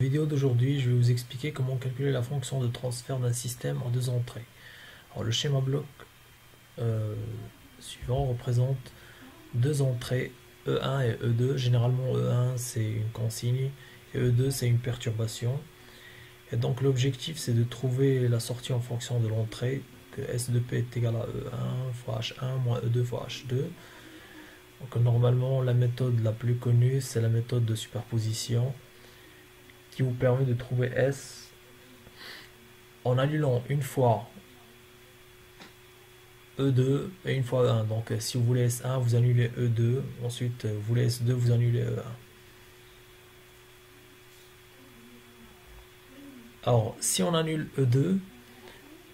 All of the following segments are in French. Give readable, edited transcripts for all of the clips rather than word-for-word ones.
Vidéo d'aujourd'hui, je vais vous expliquer comment calculer la fonction de transfert d'un système en deux entrées. Alors, le schéma bloc suivant représente deux entrées E1 et E2. Généralement E1 c'est une consigne et E2 c'est une perturbation. Et donc l'objectif c'est de trouver la sortie en fonction de l'entrée, que S de P est égal à E1 fois H1 moins E2 fois H2. Donc normalement la méthode la plus connue c'est la méthode de superposition, qui vous permet de trouver S en annulant une fois E2 et une fois E1. Donc si vous voulez S1, vous annulez E2, ensuite vous voulez S2, vous annulez E1. Alors si on annule E2,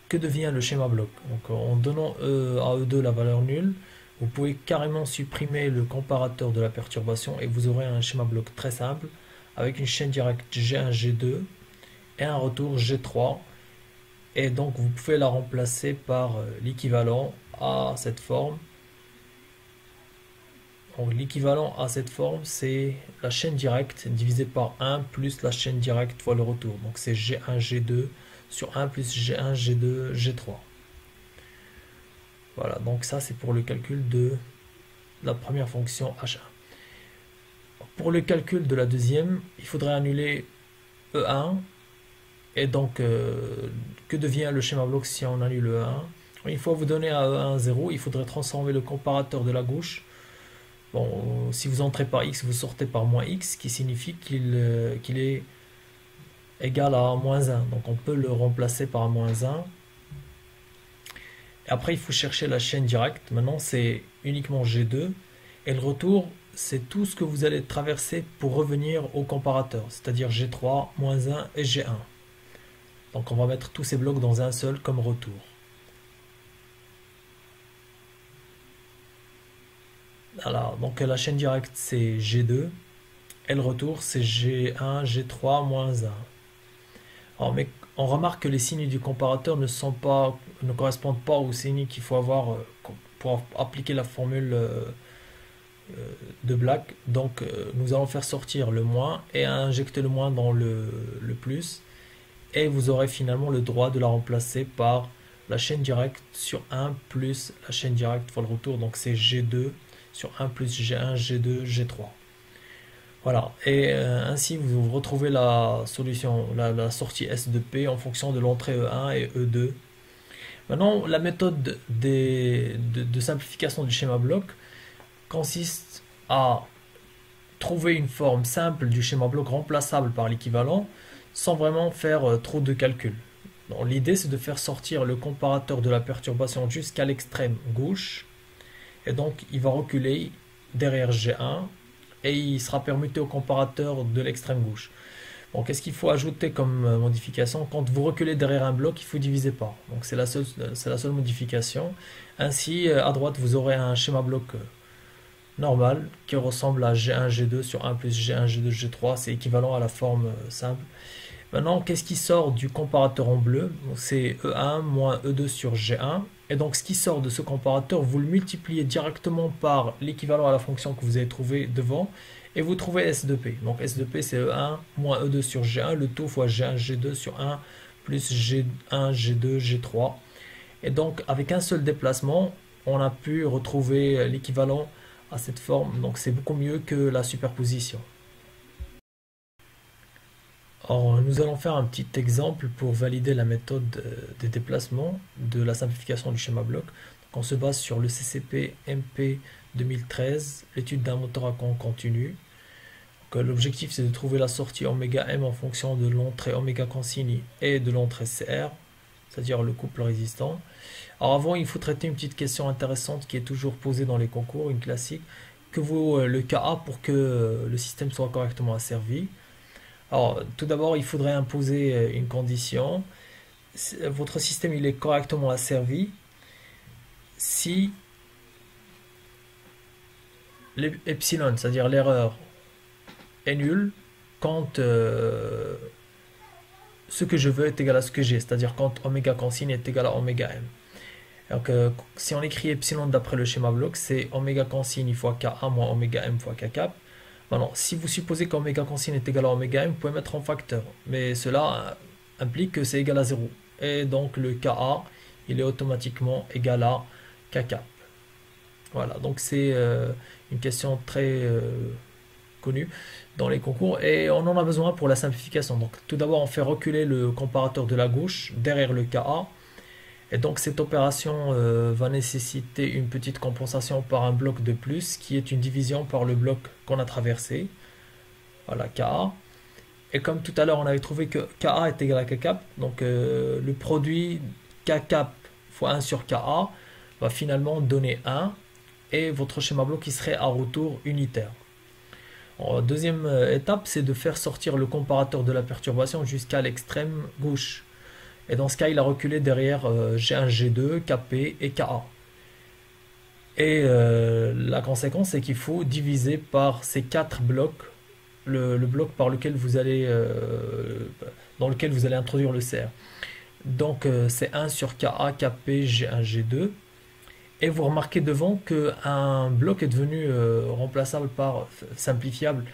que devient le schéma bloc? Donc en donnant à E2 la valeur nulle, vous pouvez carrément supprimer le comparateur de la perturbation et vous aurez un schéma bloc très simple avec une chaîne directe G1, G2 et un retour G3. Et donc vous pouvez la remplacer par l'équivalent à cette forme. L'équivalent à cette forme, c'est la chaîne directe divisée par 1 plus la chaîne directe fois le retour. Donc c'est G1, G2 sur 1 plus G1, G2, G3. Voilà, donc ça c'est pour le calcul de la première fonction H1. Pour le calcul de la deuxième, il faudrait annuler E1. Et donc, que devient le schéma bloc si on annule E1? Une fois vous donnez à E1 0, il faudrait transformer le comparateur de la gauche. Bon, si vous entrez par x, vous sortez par moins x, qui signifie qu'il est égal à moins 1. Donc on peut le remplacer par moins 1. Et après, il faut chercher la chaîne directe. Maintenant, c'est uniquement G2. Et le retour, c'est tout ce que vous allez traverser pour revenir au comparateur, c'est-à-dire G3, moins 1 et G1. Donc on va mettre tous ces blocs dans un seul comme retour. Alors, donc la chaîne directe c'est G2 et le retour c'est G1, G3, moins 1. Alors, mais on remarque que les signes du comparateur ne correspondent pas aux signes qu'il faut avoir pour appliquer la formule de Black. Donc nous allons faire sortir le moins et injecter le moins dans le plus. Et vous aurez finalement le droit de la remplacer par la chaîne directe sur 1 plus la chaîne directe fois le retour. Donc c'est G2 sur 1 plus G1, G2, G3. Voilà. Et ainsi vous retrouvez la solution, la sortie S de P en fonction de l'entrée E1 et E2. Maintenant, la méthode de simplification du schéma bloc consiste à trouver une forme simple du schéma bloc remplaçable par l'équivalent sans vraiment faire trop de calculs. L'idée c'est de faire sortir le comparateur de la perturbation jusqu'à l'extrême gauche et donc il va reculer derrière G1 et il sera permuté au comparateur de l'extrême gauche. Bon, qu'est-ce qu'il faut ajouter comme modification? Quand vous reculez derrière un bloc, il faut diviser par. Donc c'est la seule modification. Ainsi, à droite, vous aurez un schéma bloc normal qui ressemble à G1, G2 sur 1 plus G1, G2, G3. C'est équivalent à la forme simple. Maintenant, qu'est-ce qui sort du comparateur en bleu? C'est E1 moins E2 sur G1. Et donc, ce qui sort de ce comparateur, vous le multipliez directement par l'équivalent à la fonction que vous avez trouvé devant. Et vous trouvez S de P. Donc, S de P, c'est E1 moins E2 sur G1. Le tout fois G1, G2 sur 1 plus G1, G2, G3. Et donc, avec un seul déplacement, on a pu retrouver l'équivalent à cette forme. Donc, c'est beaucoup mieux que la superposition. Alors, nous allons faire un petit exemple pour valider la méthode des déplacements de la simplification du schéma bloc. Donc, on se base sur le CCP MP 2013, l'étude d'un moteur à courant continu. L'objectif c'est de trouver la sortie oméga M en fonction de l'entrée oméga consigne et de l'entrée CR, c'est-à-dire le couple résistant. Alors avant, il faut traiter une petite question intéressante qui est toujours posée dans les concours, une classique. Que vaut le KA pour que le système soit correctement asservi? Alors, tout d'abord, il faudrait imposer une condition. Votre système il est correctement asservi si l'epsilon, c'est-à-dire l'erreur, est nul quand ce que je veux est égal à ce que j'ai, c'est-à-dire quand oméga consigne est égal à oméga m. Donc, si on écrit epsilon d'après le schéma bloc, c'est oméga consigne fois Ka moins oméga m fois K cap. Maintenant, si vous supposez qu'oméga consigne est égal à oméga m, vous pouvez mettre en facteur. Mais cela implique que c'est égal à 0. Et donc le Ka, il est automatiquement égal à Kk. Voilà, donc c'est une question très connue dans les concours et on en a besoin pour la simplification. Donc tout d'abord, on fait reculer le comparateur de la gauche derrière le Ka. Et donc cette opération va nécessiter une petite compensation par un bloc de plus qui est une division par le bloc qu'on a traversé. Voilà, Ka. Et comme tout à l'heure on avait trouvé que Ka est égal à Kcap, donc le produit Kcap fois 1 sur Ka va finalement donner 1 et votre schéma bloc qui serait à retour unitaire. En deuxième étape, c'est de faire sortir le comparateur de la perturbation jusqu'à l'extrême gauche. Et dans ce cas, il a reculé derrière G1, G2, Kp et Ka. Et la conséquence, c'est qu'il faut diviser par ces 4 blocs le bloc par lequel vous allez, dans lequel vous allez introduire le CR. Donc c'est 1 sur Ka, Kp, G1, G2. Et vous remarquez devant qu'un bloc est devenu remplaçable par simplifiable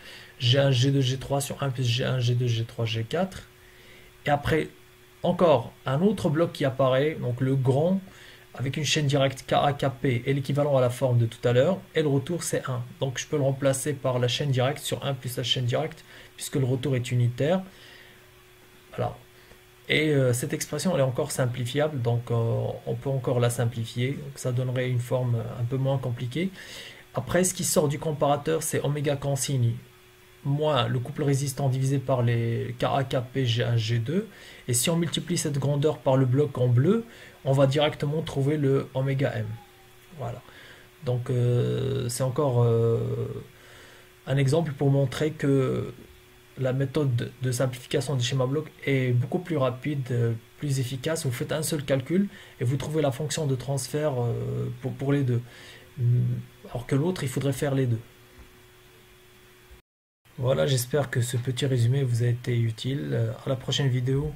G1, G2, G3 sur 1 plus G1, G2, G3, G4. Et après, encore un autre bloc qui apparaît, donc le grand, avec une chaîne directe Ka, Kp et l'équivalent à la forme de tout à l'heure. Et le retour, c'est 1. Donc je peux le remplacer par la chaîne directe sur 1 plus la chaîne directe, puisque le retour est unitaire. Voilà. Et cette expression elle est encore simplifiable, donc on peut encore la simplifier, donc ça donnerait une forme un peu moins compliquée. Après, ce qui sort du comparateur, c'est oméga consigne moins le couple résistant divisé par les Ka, Kp, G1, G2. Et si on multiplie cette grandeur par le bloc en bleu, on va directement trouver le oméga m. Voilà. Donc c'est encore un exemple pour montrer que la méthode de simplification du schéma bloc est beaucoup plus rapide, plus efficace. Vous faites un seul calcul et vous trouvez la fonction de transfert pour les deux. Alors que l'autre, il faudrait faire les deux. Voilà, j'espère que ce petit résumé vous a été utile. À la prochaine vidéo.